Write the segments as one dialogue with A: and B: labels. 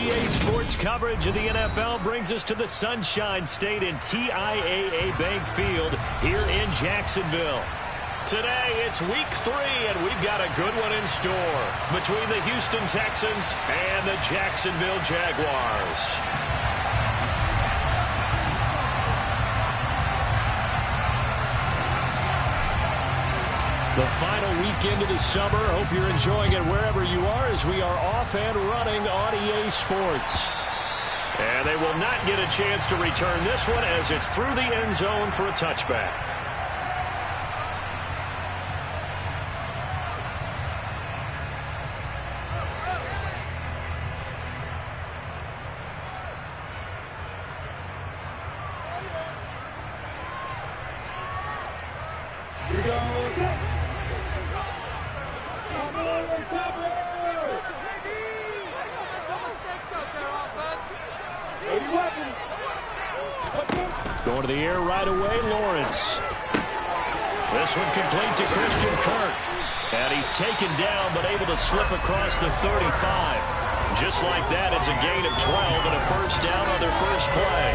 A: EA Sports coverage of the NFL brings us to the Sunshine State and TIAA Bank Field here in Jacksonville. Today, it's week 3, and we've got a good one in store between the Houston Texans and the Jacksonville Jaguars. The final weekend of the summer. Hope you're enjoying it wherever you are as we are off and running on EA Sports. And they will not get a chance to return this one as it's through the end zone for a touchback. Going to the air right away, Lawrence. This one complete to Christian Kirk. And he's taken down, but able to slip across the 35. Just like that, it's a gain of 12 and a first down on their first play.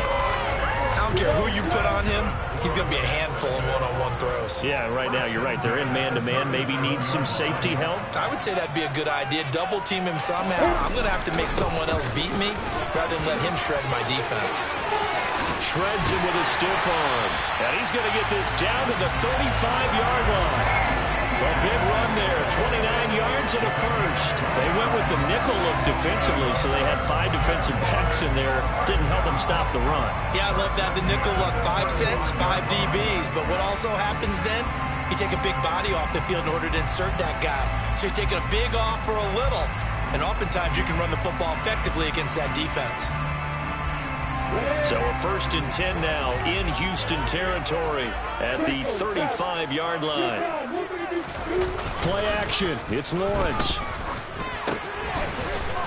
B: I don't care who you put on him, he's going to be a handful in one-on-one throws.
A: Yeah, right now, you're right. They're in man-to-man. Maybe need some safety help.
B: I would say that'd be a good idea. Double-team him somehow. I'm going to have to make someone else beat me rather than let him shred my defense.
A: Shreds him with a stiff arm. And he's going to get this down to the 35-yard line. A big run there, 29 yards and a first. They went with the nickel look defensively, so they had 5 defensive backs in there. Didn't help them stop the run.
B: Yeah, I love that, the nickel look. 5 cents, 5 DBs. But what also happens then, you take a big body off the field in order to insert that guy. So you're taking a big off for a little. And oftentimes you can run the football effectively against that defense.
A: So a 1st and 10 now in Houston territory at the 35-yard line. Play action. It's Lawrence.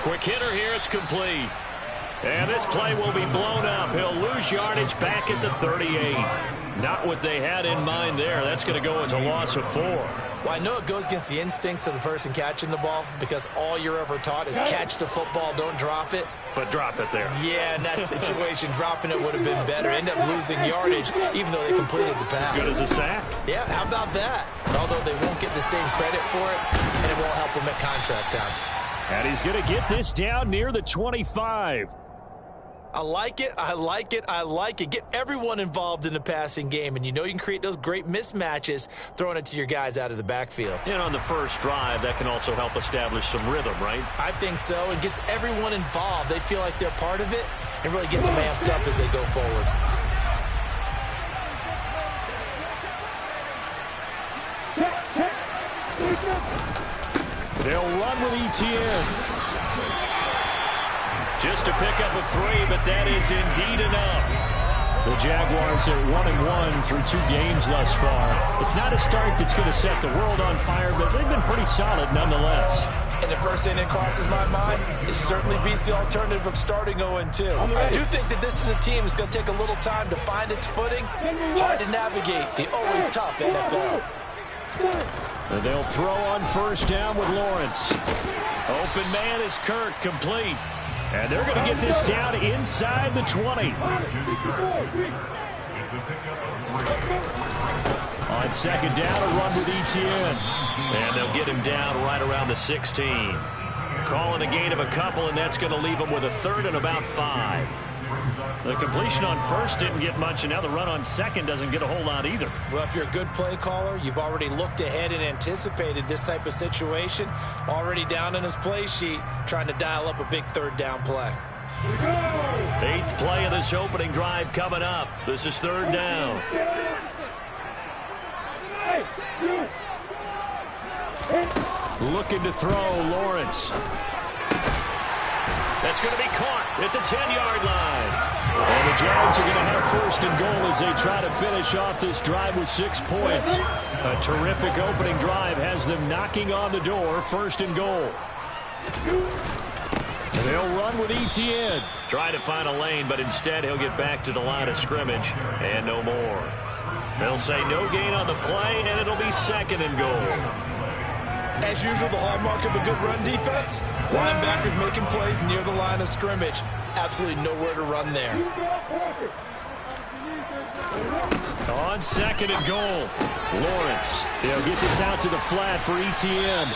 A: Quick hitter here. It's complete. And this play will be blown up. He'll lose yardage back at the 38. Not what they had in mind there. That's going to go as a loss of 4.
B: Well, I know it goes against the instincts of the person catching the ball because all you're ever taught is catch the football, don't drop it.
A: But drop it there.
B: Yeah, in that situation, dropping it would have been better. End up losing yardage, even though they completed the pass.
A: Good as a sack.
B: Yeah, how about that? Although they won't get the same credit for it, and it won't help them at contract time.
A: And he's going to get this down near the 25.
B: I like it, I like it, I like it. Get everyone involved in the passing game, and you know you can create those great mismatches throwing it to your guys out of the backfield.
A: And on the first drive, that can also help establish some rhythm, right?
B: I think so. It gets everyone involved. They feel like they're part of it and really gets them amped up as they go forward.
A: They'll run with Etienne. Just to pick up a 3, but that is indeed enough. The Jaguars are 1-1 through 2 games thus far. It's not a start that's going to set the world on fire, but they've been pretty solid nonetheless.
B: And the first thing that crosses my mind, it certainly beats the alternative of starting 0-2. I do think that this is a team that's going to take a little time to find its footing. Hard to navigate the always tough NFL.
A: And they'll throw on first down with Lawrence. Open man is Kirk, complete. And they're going to get this down inside the 20. On second down, a run with Etienne. And they'll get him down right around the 16. Calling a gain of a couple, and that's going to leave him with a 3rd and about 5. The completion on first didn't get much, and now the run on second doesn't get a whole lot either.
B: Well, if you're a good play caller, you've already looked ahead and anticipated this type of situation. Already down in his play sheet, trying to dial up a big 3rd down play.
A: 8th play of this opening drive coming up. This is 3rd down. Looking to throw, Lawrence. That's going to be caught at the 10-yard line. And the Giants are going to have 1st and goal as they try to finish off this drive with 6 points. A terrific opening drive has them knocking on the door. 1st and goal. And they'll run with Etienne. Try to find a lane, but instead he'll get back to the line of scrimmage. And no more. They'll say no gain on the play, and it'll be 2nd and goal.
B: As usual, the hallmark of a good run defense, linebackers making plays near the line of scrimmage. Absolutely nowhere to run there.
A: On 2nd and goal, Lawrence. He'll get this out to the flat for ETN.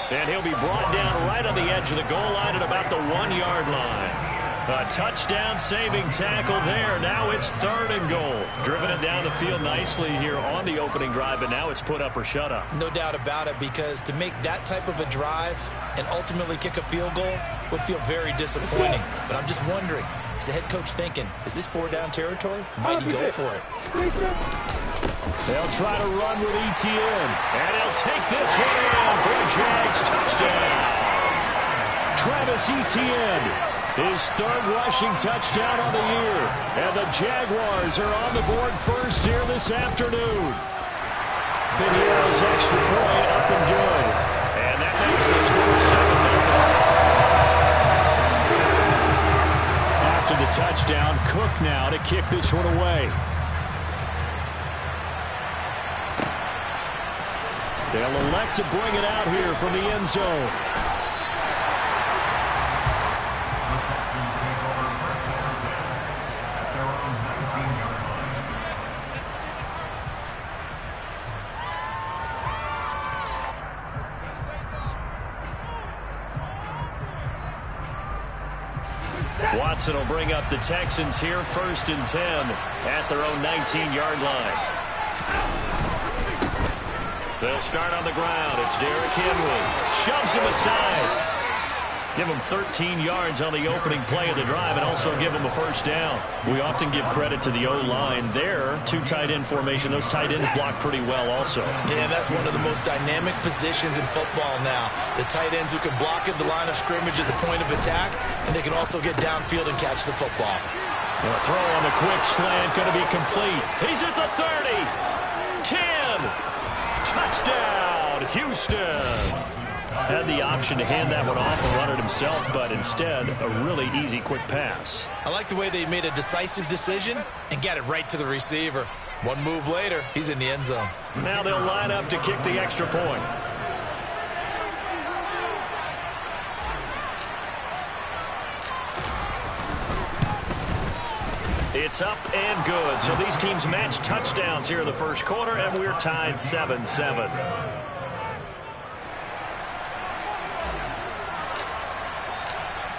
A: And he'll be brought down right on the edge of the goal line at about the 1-yard line. A touchdown-saving tackle there. Now it's 3rd and goal. Driven it down the field nicely here on the opening drive, but now it's put up or shut up.
B: No doubt about it, because to make that type of a drive and ultimately kick a field goal would feel very disappointing. But I'm just wondering, is the head coach thinking, is this 4-down territory? Might he go for it?
A: They'll try to run with ETN, and he'll take this one in for a Jags touchdown. Travis Etienne, his 3rd rushing touchdown on the year. And the Jaguars are on the board first here this afternoon. Pinero's extra point up and good. And that makes the score 7-0. After the touchdown, Cook now to kick this one away. They'll elect to bring it out here from the end zone. Watson will bring up the Texans here 1st and 10 at their own 19-yard line. They'll start on the ground. It's Derrick Henry. Shoves him aside. Give him 13 yards on the opening play of the drive and also give him a 1st down. We often give credit to the O-line there. 2 tight end formation. Those tight ends block pretty well also.
B: Yeah, that's one of the most dynamic positions in football now. The tight ends who can block at the line of scrimmage at the point of attack, and they can also get downfield and catch the football.
A: A throw on the quick slant going to be complete. He's at the 30. 10. Touchdown, Houston. Had the option to hand that one off and run it himself, but instead, a really easy, quick pass.
B: I like the way they made a decisive decision and got it right to the receiver. One move later, he's in the end zone.
A: Now they'll line up to kick the extra point. It's up and good. So these teams match touchdowns here in the first quarter, and we're tied 7-7.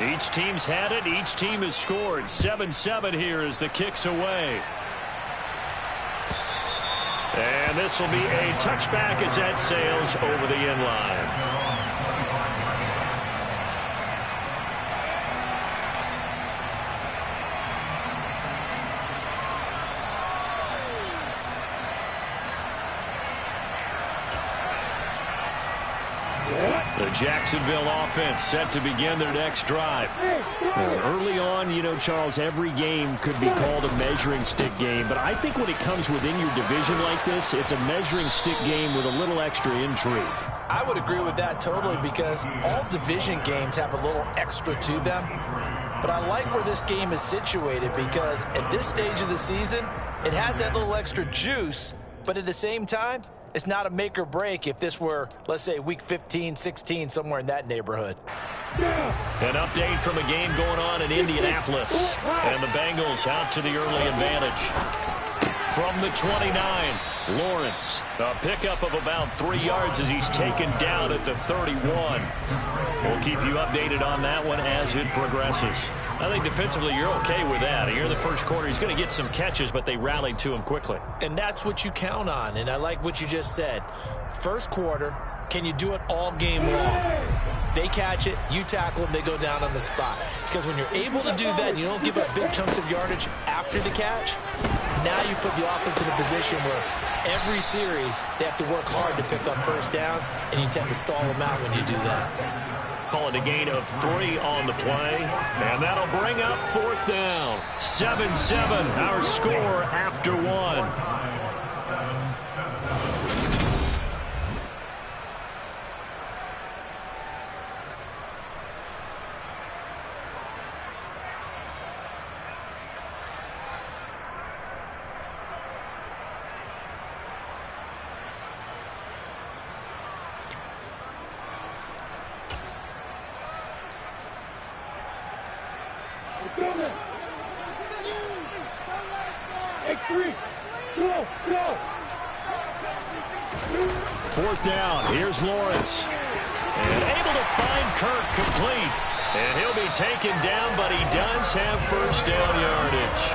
A: Each team's had it. Each team has scored. 7-7 here as the kick's away. And this will be a touchback as that sails over the end line. The Jacksonville offense set to begin their next drive. Early on, you know, Charles, every game could be called a measuring stick game, but I think when it comes within your division like this, it's a measuring stick game with a little extra intrigue.
B: I would agree with that totally, because all division games have a little extra to them. But I like where this game is situated, because at this stage of the season, it has that little extra juice, but at the same time, it's not a make or break if this were, let's say, week 15, 16, somewhere in that neighborhood.
A: An update from a game going on in Indianapolis. And the Bengals out to the early advantage. From the 29, Lawrence. A pickup of about 3 yards as he's taken down at the 31. We'll keep you updated on that one as it progresses. I think defensively you're okay with that. Here in the first quarter, he's going to get some catches, but they rallied to him quickly.
B: And that's what you count on, and I like what you just said. First quarter, can you do it all game long? They catch it, you tackle them, they go down on the spot. Because when you're able to do that and you don't give up big chunks of yardage after the catch, now you put the offense in a position where every series they have to work hard to pick up first downs, and you tend to stall them out when you do that.
A: Call it a gain of 3 on the play, and that'll bring up 4th down. 7-7, our score after 1. Fourth down. Here's Lawrence. And able to find Kirk complete. And he'll be taken down, but he does have first down yardage.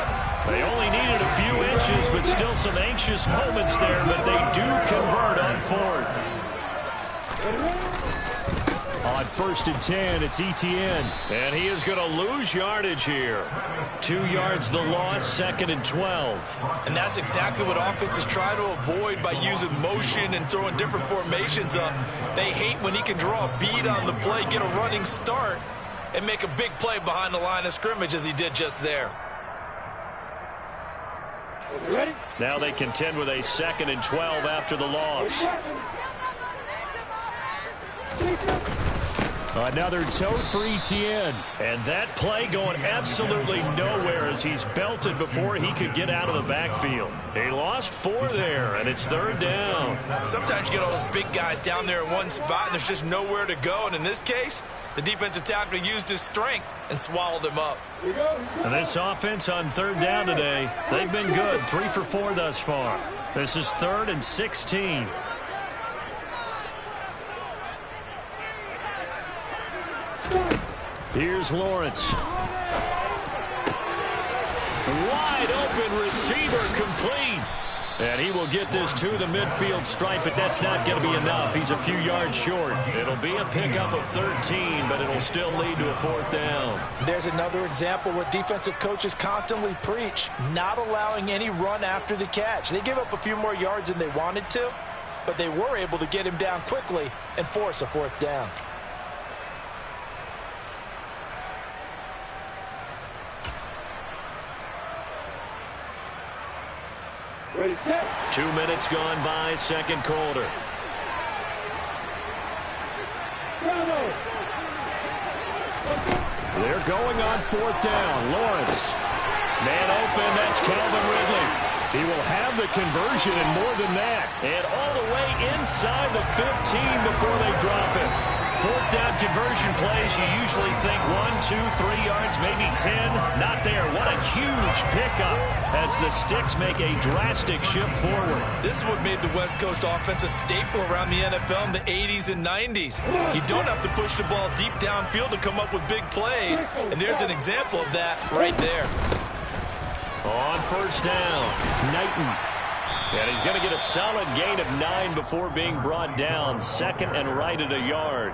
A: They only needed a few inches, but still some anxious moments there, but they do convert on fourth. On 1st and 10, it's Etienne. And he is going to lose yardage here. 2 yards the loss, 2nd and 12.
B: And that's exactly what offenses try to avoid by using motion and throwing different formations up. They hate when he can draw a bead on the play, get a running start, and make a big play behind the line of scrimmage as he did just there.
A: Now they contend with a 2nd and 12 after the loss. Another tote for Etienne. And that play going absolutely nowhere as he's belted before he could get out of the backfield. He lost 4 there, and it's 3rd down.
B: Sometimes you get all those big guys down there in one spot, and there's just nowhere to go. And in this case, the defensive tackle used his strength and swallowed him up.
A: And this offense on 3rd down today, they've been good. 3 for 4 thus far. This is 3rd and 16. Here's Lawrence. Wide open receiver complete. And he will get this to the midfield stripe, but that's not going to be enough. He's a few yards short. It'll be a pickup of 13, but it'll still lead to a 4th down.
B: There's another example where defensive coaches constantly preach, not allowing any run after the catch. They give up a few more yards than they wanted to, but they were able to get him down quickly and force a 4th down.
A: Ready, set. 2 minutes gone by, 2nd quarter. They're going on 4th down. Lawrence. Man open, that's Calvin Ridley. He will have the conversion and more than that. And all the way inside the 15 before they drop it. 4th down conversion plays, you usually think 1, 2, 3 yards, maybe 10. Not there. What a huge pickup as the Sticks make a drastic shift forward. This is what made the West Coast offense a staple around the NFL in the 80s and 90s. You don't have to push the ball deep downfield to come up with big plays, and there's an example of that right there. On 1st down, Knighton. And he's going to get a solid gain of 9 before being brought down. 2nd and right at a yard.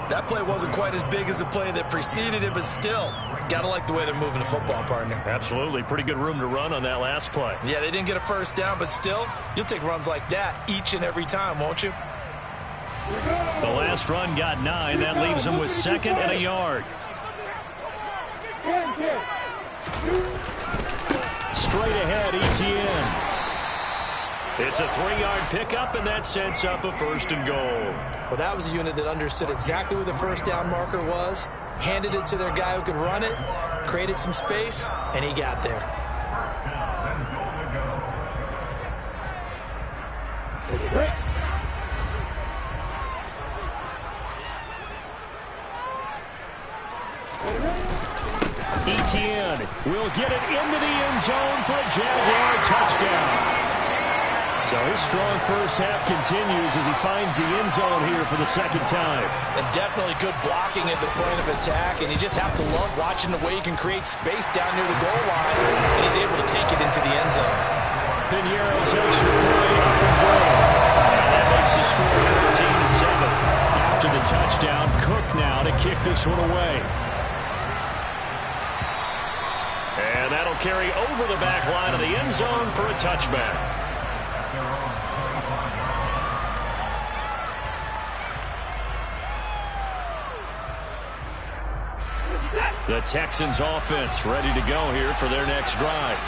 A: That play wasn't quite as big as the play that preceded it, but still, got to like the way they're moving the football, partner. Absolutely. Pretty good room to run on that last play. Yeah, they didn't get a 1st down, but still, you'll take runs like that each and every time, won't you? The last run got 9. That leaves them with 2nd and a yard. Straight ahead, Etienne. It's a 3-yard pickup, and that sets up a 1st and goal. Well, that was a unit that understood exactly where the 1st down marker was, handed it to their guy who could run it, created some space, and he got there. Etienne will get it into the end zone for a Jaguar touchdown. So his strong first half continues as he finds the end zone here for the 2nd time. And definitely good blocking at the point of attack, and you just have to love watching the way he can create space down near the goal line, and he's able to take it into the end zone. Piñeiro's extra point up and good. And that makes the score 14-7. After the touchdown, Cook now to kick this one away. And that'll carry over the back line of the end zone for a touchback. The Texans offense ready to go here for their next drive.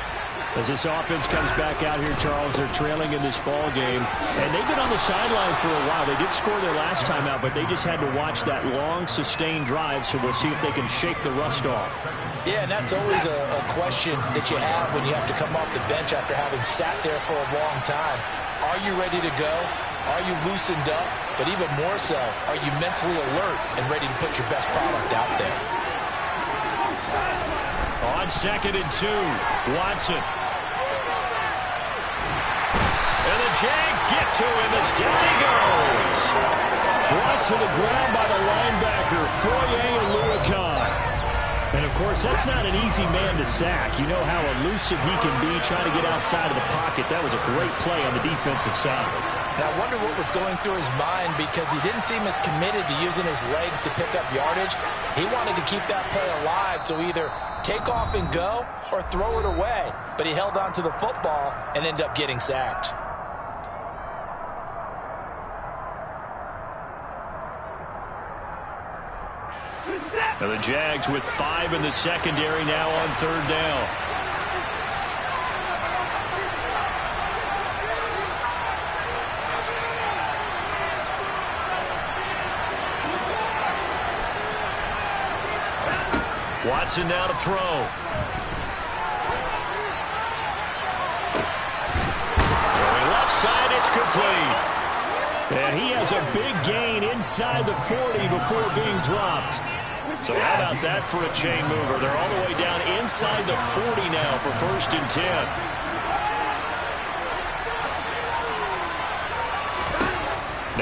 A: As this offense comes back out here, Charles, they're trailing in this ball game. And they've been on the sideline for a while. They did score their last time out, but they just had to watch that long, sustained drive, so we'll see if they can shake the rust off. Yeah, and that's always a question that you have when you have to come off the bench after having sat there for a long time. Are you ready to go? Are you loosened up? But even more so, are you mentally alert and ready to put your best product out there? On 2nd and 2, Watson. And the Jags get to him as down he goes. Brought to the ground by the linebacker, Foye Oluokun. And, of course, that's not an easy man to sack. You know how elusive he can be trying to get outside of the pocket. That was a great play on the defensive side.
B: Now, I wonder what was going through his mind because he didn't seem as committed to using his legs to pick up yardage. He wanted to keep that play alive to either take off and go or throw it away. But he held on to the football and ended up getting sacked.
A: Now the Jags with 5 in the secondary now on 3rd down. Watson now to throw. Throwing left side, it's complete. And he has a big gain inside the 40 before being dropped. So how about that for a chain mover? They're all the way down inside the 40 now for 1st and 10.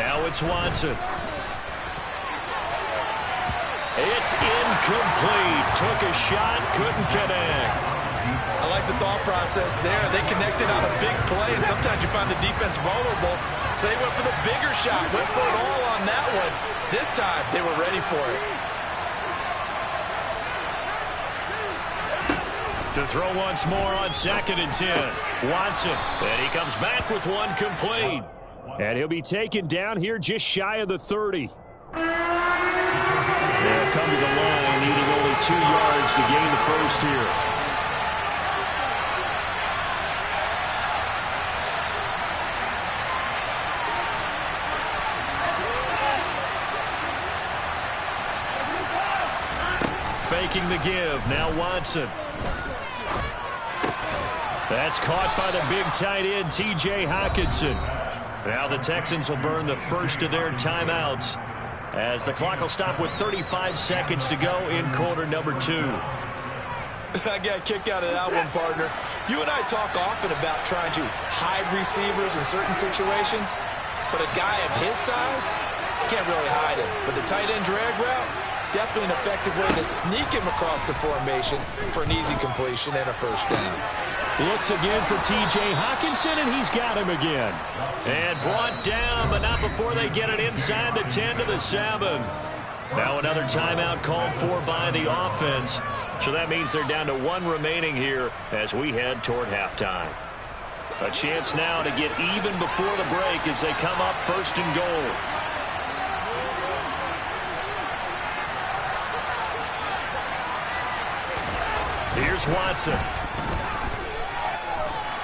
A: Now it's Watson. It's incomplete. Took a shot, couldn't connect.
B: I like the thought process there. They connected on a big play, and sometimes you find the defense vulnerable. So they went for the bigger shot, went for it all on that one. This time, they were ready for it.
A: To throw once more on 2nd and 10. Watson. And he comes back with one complete. And he'll be taken down here just shy of the 30. They'll come to the line, needing only 2 yards to gain the first here. Faking the give. Now Watson. That's caught by the big tight end, T.J. Hockenson. Now the Texans will burn the first of their timeouts as the clock will stop with 35 seconds to go in quarter number 2.
B: I got a kick out of that one, partner. You and I talk often about trying to hide receivers in certain situations, but a guy of his size, you can't really hide him. But the tight end drag route, definitely an effective way to sneak him across the formation for an easy completion and a first down.
A: Looks again for T.J. Hockenson, and he's got him again. And brought down, but not before they get it inside the 10 to the 7. Now another timeout called for by the offense. So that means they're down to 1 remaining here as we head toward halftime. A chance now to get even before the break as they come up 1st and goal. Here's Watson.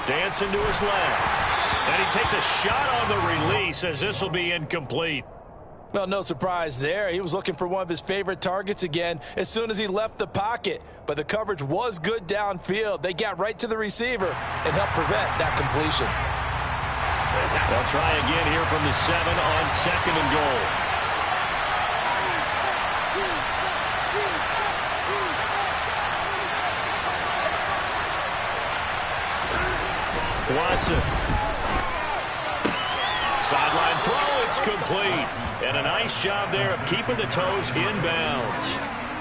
A: Dancing to his left. And he takes a shot on the release as this will be incomplete.
B: Well, no surprise there. He was looking for one of his favorite targets again as soon as he left the pocket. But the coverage was good downfield. They got right to the receiver and helped prevent that completion.
A: They'll try again here from the 7 on 2nd and goal. Watson. Sideline throw, it's complete. And a nice job there of keeping the toes inbounds.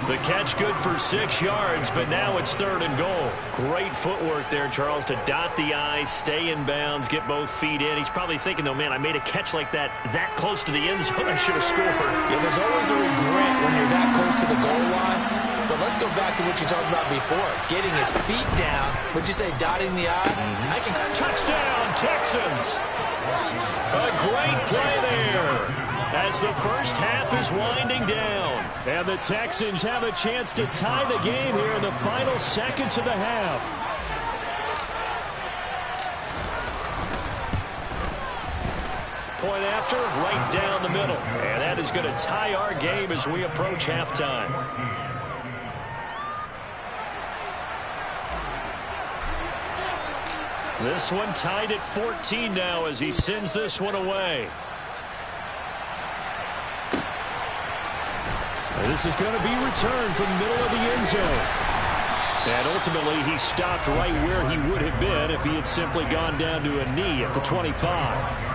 A: The catch good for 6 yards, but now it's 3rd and goal. Great footwork there, Charles, to dot the I, stay in bounds, get both feet in. He's probably thinking, though, man, I made a catch like that close to the end zone. I should have scored.
B: Yeah, there's always a regret when you're that close to the goal line. But let's go back to what you talked about before. Getting his feet down. Would you say dotting the I? I can...
A: Touchdown, Texans! A great play there as the first half is winding down. And the Texans have a chance to tie the game here in the final seconds of the half. Point after, right down the middle. And that is going to tie our game as we approach halftime. This one tied at 14 now as he sends this one away. And this is going to be returned from the middle of the end zone. And ultimately, he stopped right where he would have been if he had simply gone down to a knee at the 25.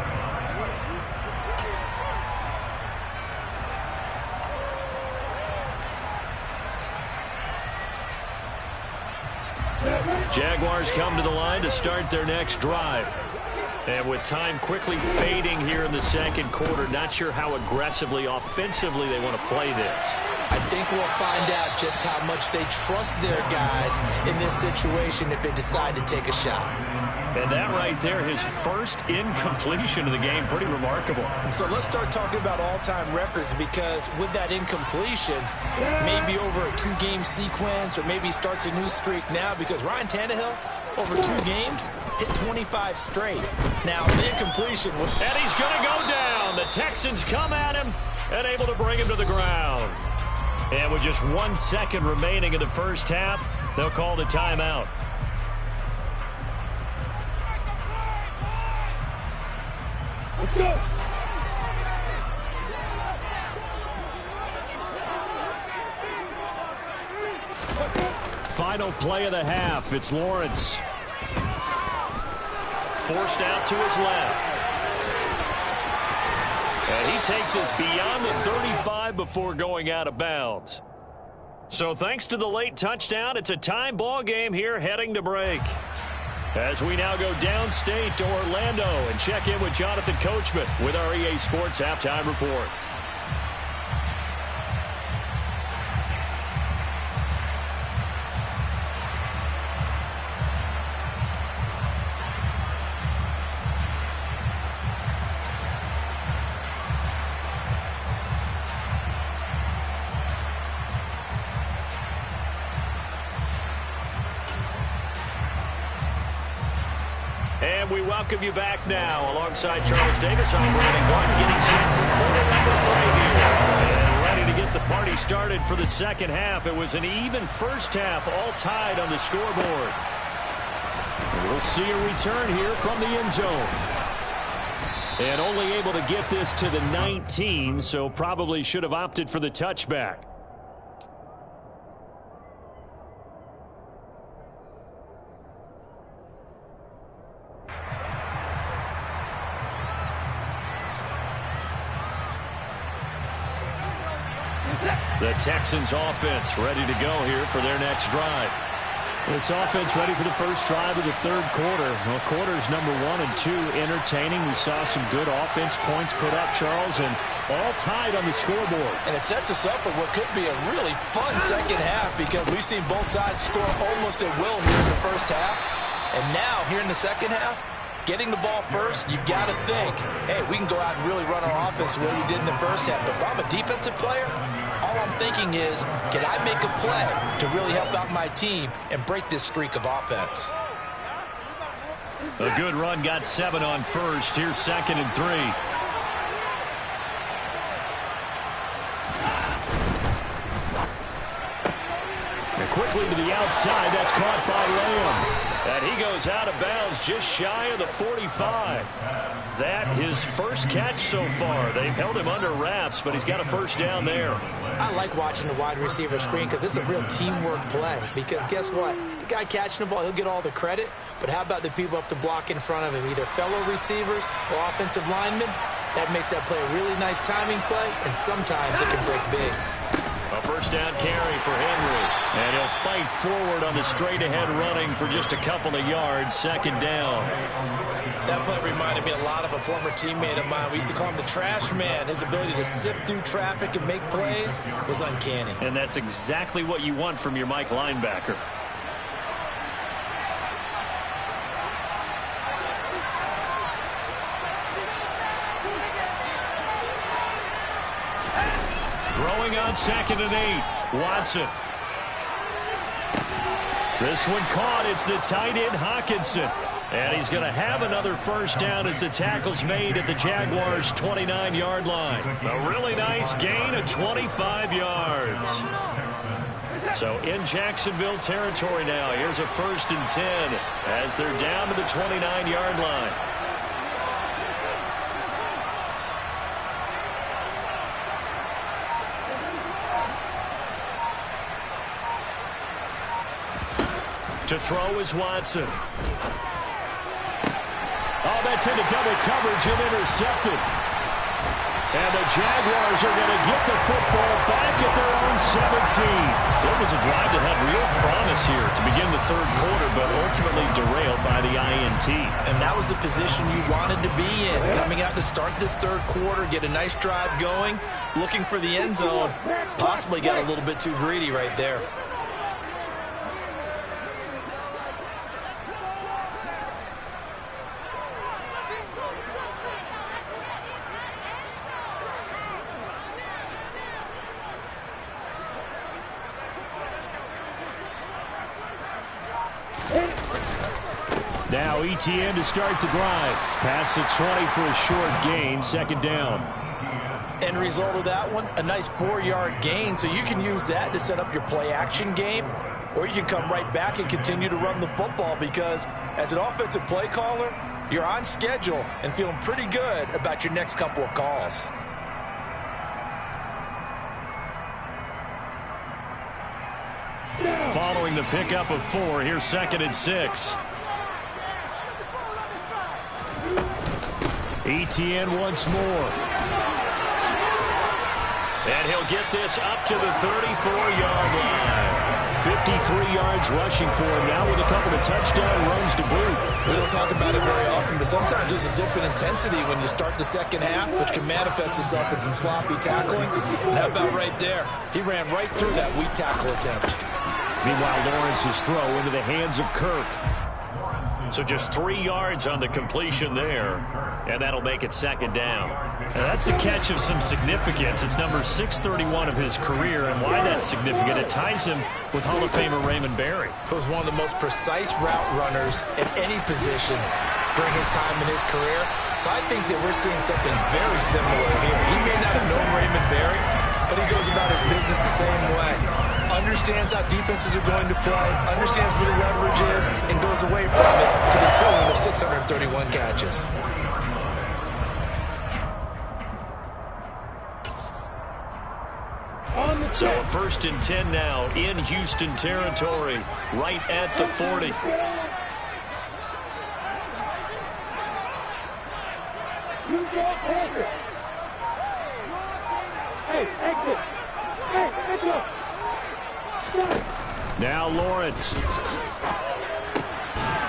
A: Jaguars come to the line to start their next drive. And with time quickly fading here in the second quarter, not sure how aggressively, offensively they want to play this.
B: I think we'll find out just how much they trust their guys in this situation if they decide to take a shot.
A: And that right there, his first incompletion of the game, pretty remarkable.
B: So let's start talking about all-time records, because with that incompletion, maybe over a two-game sequence, or maybe he starts a new streak now, because Ryan Tannehill, over 2 games, hit 25 straight. Now, the incompletion.
A: And he's going to go down. The Texans come at him and able to bring him to the ground. And with just 1 second remaining in the first half, they'll call the timeout.
C: Let's go.
A: Final play of the half. It's Lawrence. Forced out to his left. And he takes us beyond the 35 before going out of bounds. So thanks to the late touchdown, it's a tie ball game here heading to break. As we now go downstate to Orlando and check in with Jonathan Coachman with our EA Sports Halftime Report. And we welcome you back now alongside Charles Davis. I'm Brandon Gordon getting set for quarter number 3 here. And ready to get the party started for the second half. It was an even first half, all tied on the scoreboard. And we'll see a return here from the end zone. And only able to get this to the 19, so probably should have opted for the touchback. The Texans offense ready to go here for their next drive. This offense ready for the first drive of the third quarter. Well, quarters number 1 and 2 entertaining. We saw some good offense points put up, Charles, and all tied on the scoreboard.
B: And it sets us up for what could be a really fun second half, because we've seen both sides score almost at will here in the first half. And now, here in the second half, getting the ball first, you've got to think, hey, we can go out and really run our offense the way we did in the first half. But if I'm a defensive player, all I'm thinking is, can I make a play to really help out my team and break this streak of offense?
A: A good run, got 7 on first. Here's 2nd and 3. And quickly to the outside, that's caught by Lamb. And he goes out of bounds just shy of the 45. That his first catch so far. They've held him under wraps, but he's got a first down there.
B: I like watching the wide receiver screen, because it's a real teamwork play. Because guess what? The guy catching the ball, he'll get all the credit. But how about the people up to block in front of him, either fellow receivers or offensive linemen? That makes that play a really nice timing play, and sometimes it can break big.
A: A first down carry for Henry. And he'll fight forward on the straight-ahead running for just a couple of yards. 2nd down.
B: That play reminded me a lot of a former teammate of mine. We used to call him the trash man. His ability to sift through traffic and make plays was uncanny.
A: And that's exactly what you want from your Mike linebacker. Throwing on 2nd and 8. Watson. This one caught. It's the tight end, Hawkinson. And he's going to have another first down as the tackle's made at the Jaguars' 29-yard line. A really nice gain of 25 yards. So in Jacksonville territory now. Here's a 1st and 10 as they're down to the 29-yard line. To throw is Watson. Oh, that's into double coverage and intercepted. And the Jaguars are going to get the football back at their own 17. So it was a drive that had real promise here to begin the third quarter, but ultimately derailed by the INT.
B: And that was the position you wanted to be in. Coming out to start this third quarter, get a nice drive going, looking for the end zone. Possibly got a little bit too greedy right there.
A: Now ETN to start the drive. Past the 20 for a short gain, second down.
B: End result of that one, a nice 4-yard gain, so you can use that to set up your play-action game, or you can come right back and continue to run the football because as an offensive play caller, you're on schedule and feeling pretty good about your next couple of calls.
A: Following the pickup of 4, here's 2nd and 6. ETN once more. And he'll get this up to the 34-yard line. 53 yards rushing for him now with a couple of touchdown runs to boot.
B: We don't talk about it very often, but sometimes there's a dip in intensity when you start the second half, which can manifest itself in some sloppy tackling. And how about right there? He ran right through that weak tackle attempt.
A: Meanwhile, Lawrence's throw into the hands of Kirk. So just 3 yards on the completion there, and that'll make it second down. Now that's a catch of some significance. It's number 631 of his career, and why that's significant, it ties him with Hall of Famer Raymond Berry.
B: He was one of the most precise route runners at any position during his time in his career. So I think that we're seeing something very similar here. He may not have known Raymond Berry, but he goes about his business the same way. Understands how defenses are going to play, understands where the leverage is, and goes away from it to the tune of 631 catches.
A: So a 1st and 10 now in Houston territory, right at the 40. Now Lawrence.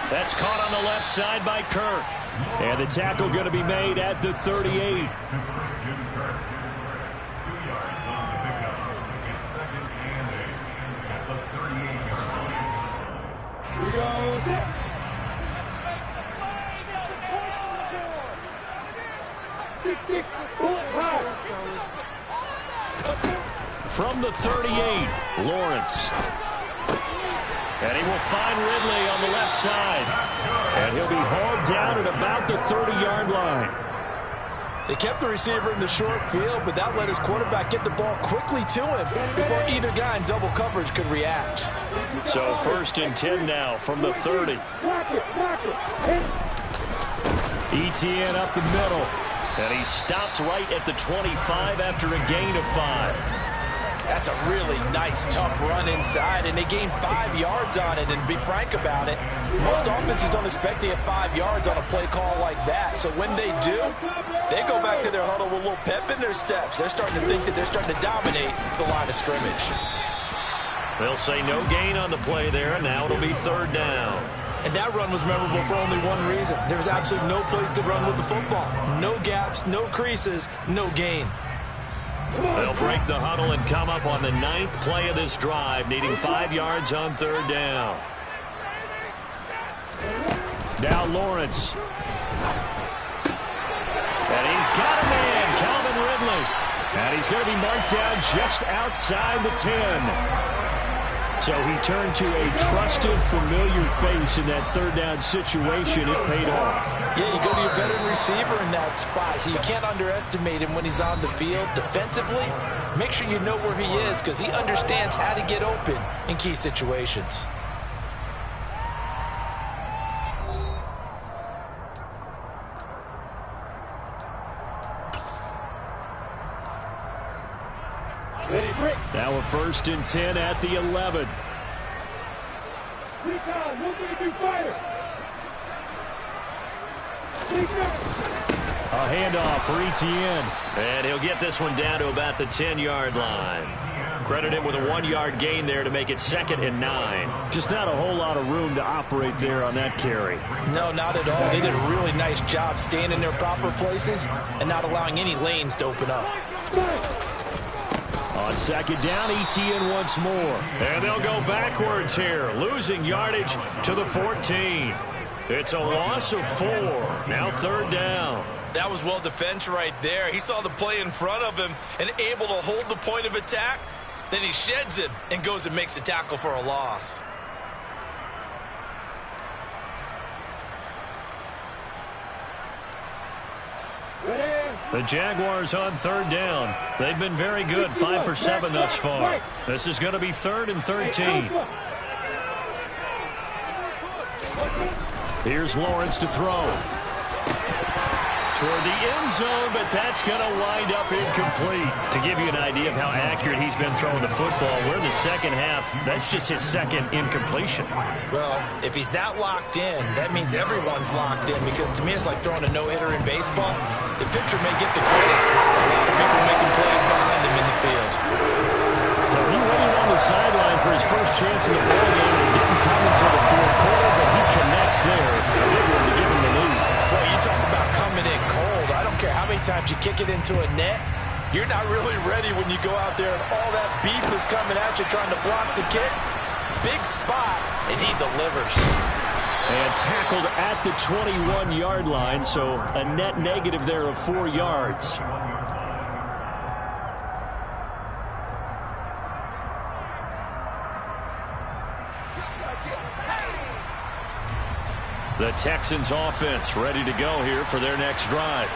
A: That's caught on the left side by Kirk. And the tackle going to be made at the 38. From the 38, Lawrence. And he will find Ridley on the left side. And he'll be hauled down at about the 30-yard line.
B: They kept the receiver in the short field, but that let his quarterback get the ball quickly to him before either guy in double coverage could react.
A: So 1st and 10 now from the 30. ETN up the middle. And he stopped right at the 25 after a gain of 5.
B: That's a really nice, tough run inside, and they gained 5 yards on it. And to be frank about it, most offenses don't expect to get 5 yards on a play call like that. So when they do, they go back to their huddle with a little pep in their steps. They're starting to think that they're starting to dominate the line of scrimmage.
A: They'll say no gain on the play there, and now it'll be 3rd down.
B: And that run was memorable for only one reason. There's absolutely no place to run with the football. No gaps, no creases, no gain.
A: They'll break the huddle and come up on the 9th play of this drive, needing 5 yards on 3rd down. Now Lawrence. And he's got a man, Calvin Ridley. And he's going to be marked down just outside the 10. So he turned to a trusted, familiar face in that 3rd down situation. It paid off.
B: Yeah, you go to your veteran receiver in that spot, so you can't underestimate him when he's on the field defensively. Make sure you know where he is because he understands how to get open in key situations.
A: Now a 1st and 10 at the 11. A handoff for Etienne. And he'll get this one down to about the 10-yard line. Credit him with a 1-yard gain there to make it 2nd and 9.
D: Just not a whole lot of room to operate there on that carry.
B: No, not at all. They did a really nice job staying in their proper places and not allowing any lanes to open up.
A: On 2nd down, Etienne once more. And they'll go backwards here, losing yardage to the 14. It's a loss of 4. Now 3rd down.
B: That was well defense right there. He saw the play in front of him and able to hold the point of attack. Then he sheds it and goes and makes a tackle for a loss.
A: The Jaguars on 3rd down. They've been very good, 5 for 7 thus far. This is going to be 3rd and 13. Here's Lawrence to throw. Toward the end zone, but that's going to wind up incomplete. To give you an idea of how accurate he's been throwing the football, we're in the second half. That's just his 2nd incompletion.
B: Well, if he's not locked in, that means everyone's locked in, because to me it's like throwing a no-hitter in baseball. The pitcher may get the credit. A lot of people making plays behind him in the field.
A: So he waited on the sideline for his first chance in the ballgame. It didn't come until the 4th quarter, but he connects there. A big one to give him the lead.
B: Boy, you talk about coming in cold. I don't care how many times you kick it into a net. You're not really ready when you go out there and all that beef is coming at you trying to block the kick. Big spot, and he delivers.
A: And tackled at the 21-yard line, so a net negative there of 4 yards. The Texans offense ready to go here for their next drive.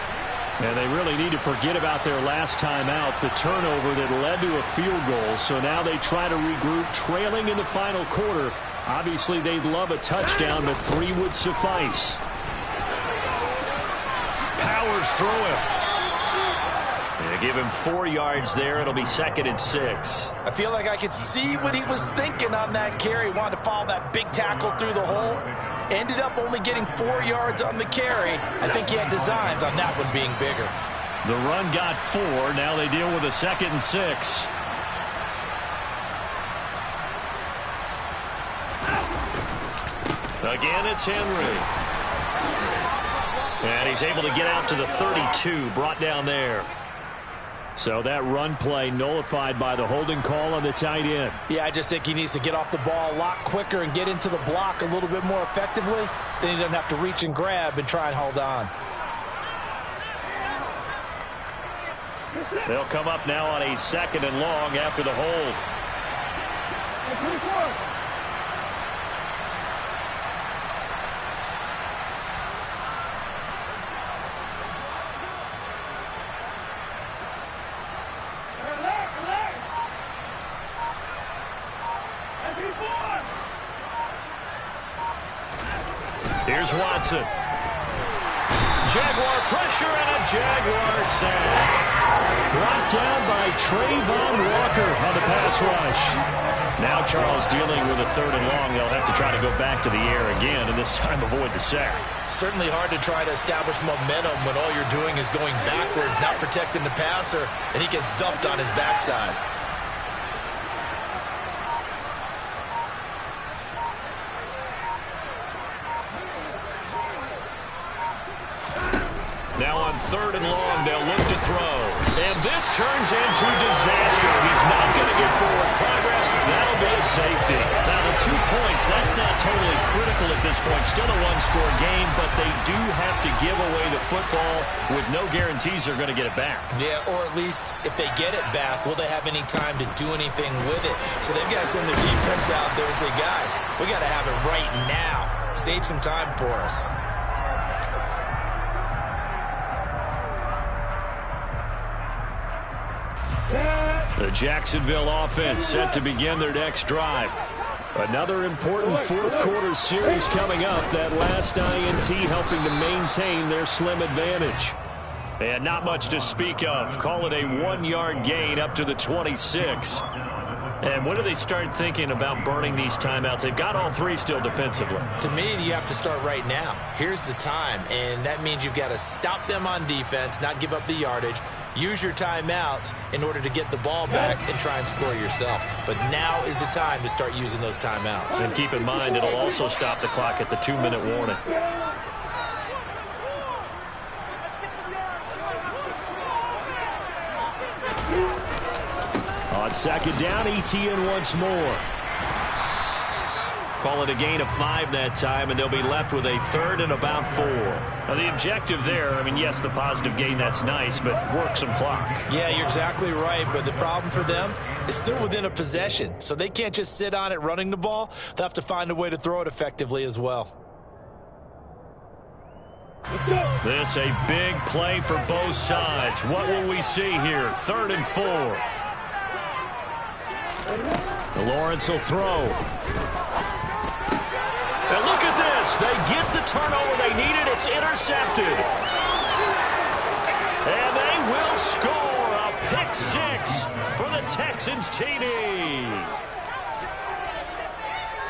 A: And they really need to forget about their last time out, the turnover that led to a field goal. So now they try to regroup, trailing in the final quarter. Obviously, they'd love a touchdown, but 3 would suffice. Powers through him. They give him 4 yards there. It'll be 2nd and 6.
B: I feel like I could see what he was thinking on that carry. He wanted to follow that big tackle through the hole. Ended up only getting 4 yards on the carry. I think he had designs on that one being bigger.
A: The run got 4. Now they deal with a 2nd and 6. Again, it's Henry. And he's able to get out to the 32, brought down there. So that run play nullified by the holding call on the tight end.
B: Yeah, I just think he needs to get off the ball a lot quicker and get into the block a little bit more effectively. Then he doesn't have to reach and grab and try and hold on.
A: They'll come up now on a 2nd and long after the hold. Here's Watson. Jaguar pressure and a Jaguar sack. Brought down by Trayvon Walker on the pass rush. Now Charles dealing with a 3rd and long. They'll have to try to go back to the air again, and this time avoid the sack.
B: Certainly hard to try to establish momentum when all you're doing is going backwards, not protecting the passer, and he gets dumped on his backside.
A: Now on 3rd and long, they'll look to throw. And this turns into disaster. He's not going to get forward progress. That'll be a safety. Now the 2 points, that's not totally critical at this point. Still a one-score game, but they do have to give away the football with no guarantees they're going to get it back.
B: Yeah, or at least if they get it back, will they have any time to do anything with it? So they've got to send their defense out there and say, guys, we got to have it right now. Save some time for us.
A: The Jacksonville offense set to begin their next drive. Another important 4th quarter series coming up. That last INT helping to maintain their slim advantage. And not much to speak of. Call it a 1-yard gain up to the 26. And when do they start thinking about burning these timeouts? They've got all three still defensively.
B: To me, you have to start right now. Here's the time, and that means you've got to stop them on defense, not give up the yardage, use your timeouts in order to get the ball back and try and score yourself. But now is the time to start using those timeouts.
A: And keep in mind, it'll also stop the clock at the 2-minute warning. On second down, ETN once more. Call it a gain of 5 that time, and they'll be left with a 3rd and about 4. Now, the objective there, I mean, yes, the positive gain, that's nice, but work some clock.
B: Yeah, you're exactly right, but the problem for them is still within a possession, so they can't just sit on it running the ball. They'll have to find a way to throw it effectively as well.
A: This a big play for both sides. What will we see here? 3rd and 4. Lawrence will throw. And look at this. They get the turnover they needed. It's intercepted. And they will score a pick 6 for the Texans TD.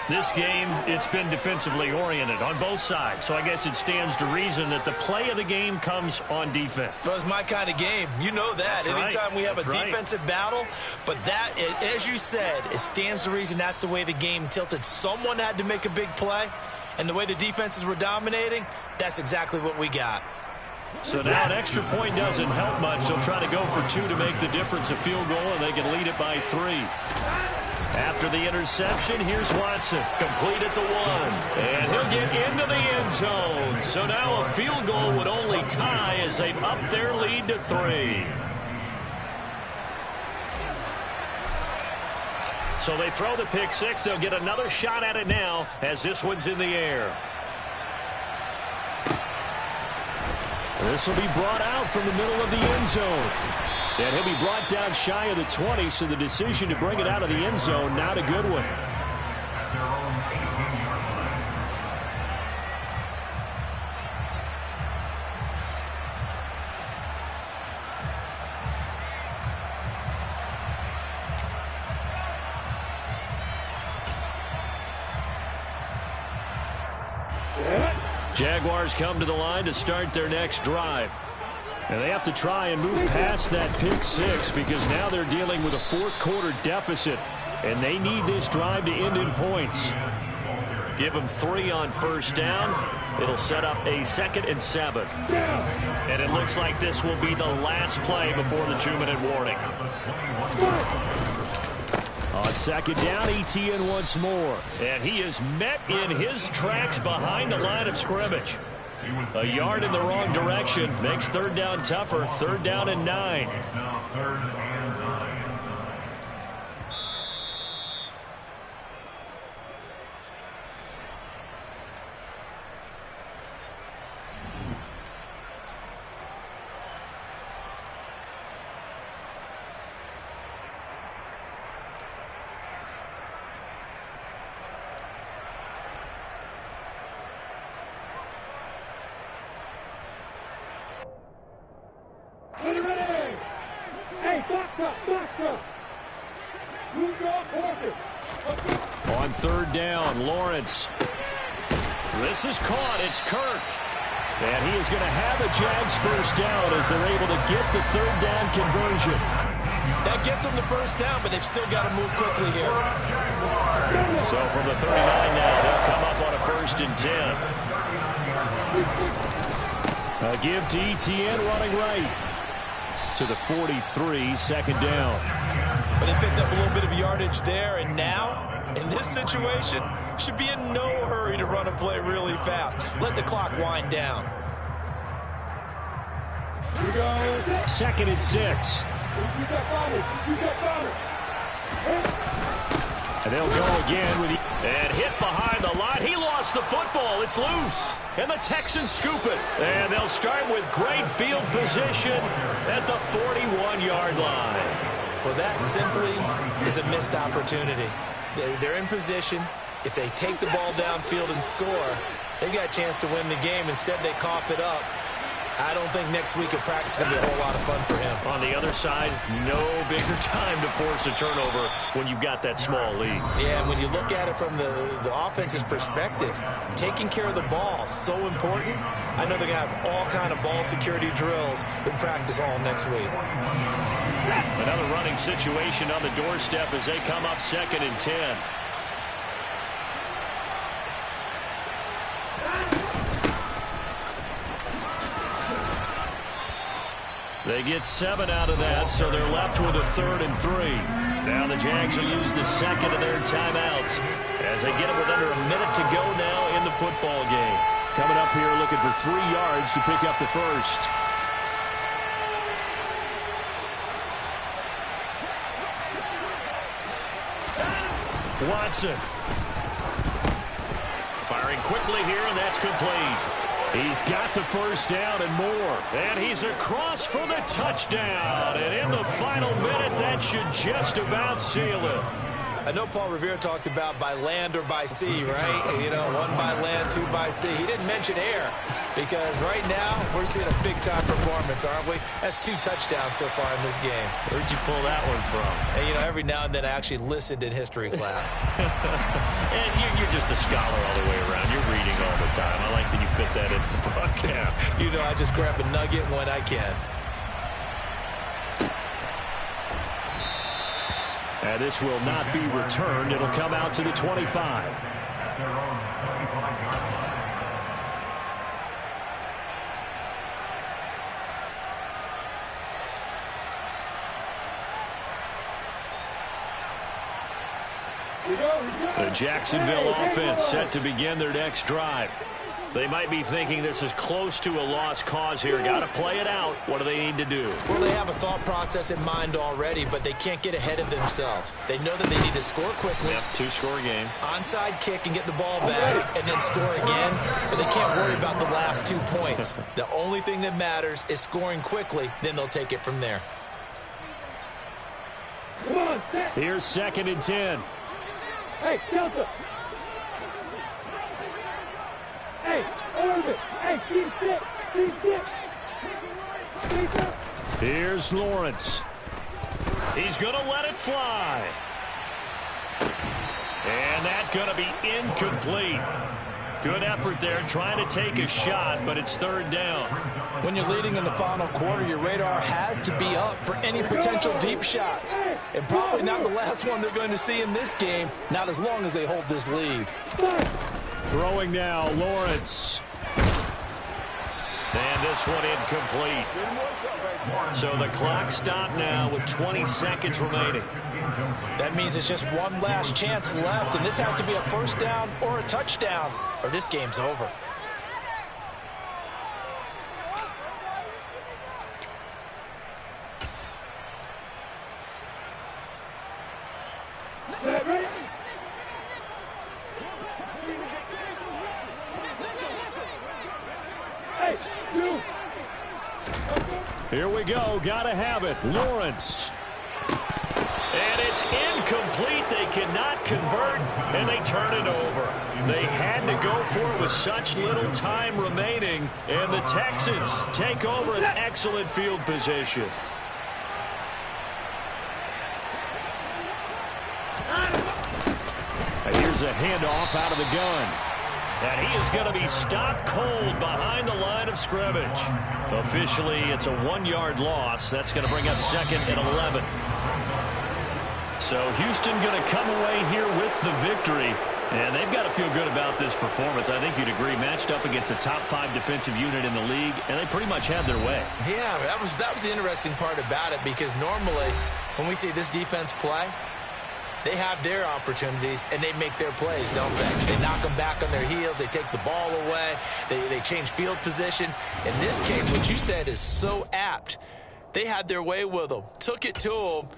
A: This game, it's been defensively oriented on both sides, so I guess it stands to reason that the play of the game comes on defense.
B: So it's my kind of game. You know that.
A: That's
B: anytime we have a
A: right.
B: defensive battle, but that, as you said, it stands to reason that's the way the game tilted. Someone had to make a big play, and the way the defenses were dominating, that's exactly what we got.
A: So now an extra point doesn't help much. They'll try to go for 2 to make the difference a field goal, and they can lead it by 3. After the interception, here's Watson, complete at the 1. And he'll get into the end zone. So now a field goal would only tie as they've upped their lead to 3. So they throw the pick 6. They'll get another shot at it now as this one's in the air. This will be brought out from the middle of the end zone. And he'll be brought down shy of the 20, so the decision to bring it out of the end zone, not a good one. Jaguars come to the line to start their next drive. And they have to try and move past that pick 6 because now they're dealing with a 4th quarter deficit, and they need this drive to end in points. Give them 3 on first down. It'll set up a 2nd and 7. And it looks like this will be the last play before the 2-minute warning. On second down, ETN once more. And he is met in his tracks behind the line of scrimmage. A yard in the wrong direction makes 3rd down tougher. 3rd down and 9. On 3rd down, Lawrence. This is caught. It's Kirk. And he is going to have a Jags first down as they're able to get the 3rd down conversion.
B: That gets them the first down, but they've still got to move quickly here.
A: So from the 39 now, they'll come up on a 1st and 10. A give to ETN running right to the 43, 2nd down.
B: But they picked up a little bit of yardage there, and now, in this situation, should be in no hurry to run a play really fast. Let the clock wind down.
A: 2nd and 6. And they'll go again with and hit behind the line. He lost the football. It's loose. And the Texans scoop it. And they'll start with great field position at the 41-yard line.
B: Well, that simply is a missed opportunity. They're in position. If they take the ball downfield and score, they've got a chance to win the game. Instead, they cough it up. I don't think next week at practice is going to be a whole lot of fun for him.
A: On the other side, no bigger time to force a turnover when you've got that small lead.
B: Yeah, and when you look at it from the offense's perspective, taking care of the ball is so important. I know they're going to have all kind of ball security drills in practice all next week.
A: Another running situation on the doorstep as they come up 2nd and 10. They get 7 out of that, so they're left with a 3rd and 3. Now the Jags will use the second of their timeouts as they get it with under a minute to go now in the football game.
D: Coming up here looking for 3 yards to pick up the first.
A: Watson. Firing quickly here, and that's complete.
D: He's got the first down and more.
A: And he's across for the touchdown. And in the final minute, that should just about seal it.
B: I know Paul Revere talked about by land or by sea, right? You know, 1 by land, 2 by sea. He didn't mention air because right now we're seeing a big-time performance, aren't we? That's 2 touchdowns so far in this game.
A: Where'd you pull that one from?
B: And, you know, every now and then I actually listened in history class.
A: And you're just a scholar all the way around. You're reading all the time. I like that you fit that into the broadcast.
B: You know, I just grab a nugget when I can.
D: And this will not be returned. It'll come out to the 25. The Jacksonville offense set to begin their next drive. They might be thinking this is close to a lost cause here. Got to play it out. What do they need to do?
B: Well, they have a thought process in mind already, but they can't get ahead of themselves. They know that they need to score quickly.
A: Yep, 2-score game.
B: Onside kick and get the ball back and then score again, but they can't worry about the last 2 points. The only thing that matters is scoring quickly, then they'll take it from there.
D: Here's 2nd and 10.
C: Hey, Delta. Hey, orbit. Hey, keep sit. Keep sit. Keep up.
D: Here's Lawrence.
A: He's going to let it fly. And that's going to be incomplete. Good effort there trying to take a shot, but it's 3rd down.
E: When you're leading in the final quarter, your radar has to be up for any potential deep shots. And probably not the last one they're going to see in this game, not as long as they hold this lead.
D: Throwing now, Lawrence.
A: And this one incomplete. So the clock stopped now with 20 seconds remaining.
E: That means it's just one last chance left, and this has to be a 1st down or a touchdown, or this game's over.
D: Here we go. Gotta have it. Lawrence.
A: And it's incomplete. They cannot convert, and they turn it over. They had to go for it with such little time remaining, and the Texans take over an excellent field position.
D: Here's a handoff out of the gun.
A: And he is going to be stopped cold behind the line of scrimmage. Officially, it's a 1-yard loss. That's going to bring up 2nd and 11. So Houston going to come away here with the victory. And they've got to feel good about this performance. I think you'd agree, matched up against a top 5 defensive unit in the league, and they pretty much had their way.
B: Yeah, that was the interesting part about it, because normally when we see this defense play, they have their opportunities, and they make their plays, don't they? They knock them back on their heels. They take the ball away. They change field position. In this case, what you said is so apt. They had their way with them, took it to them,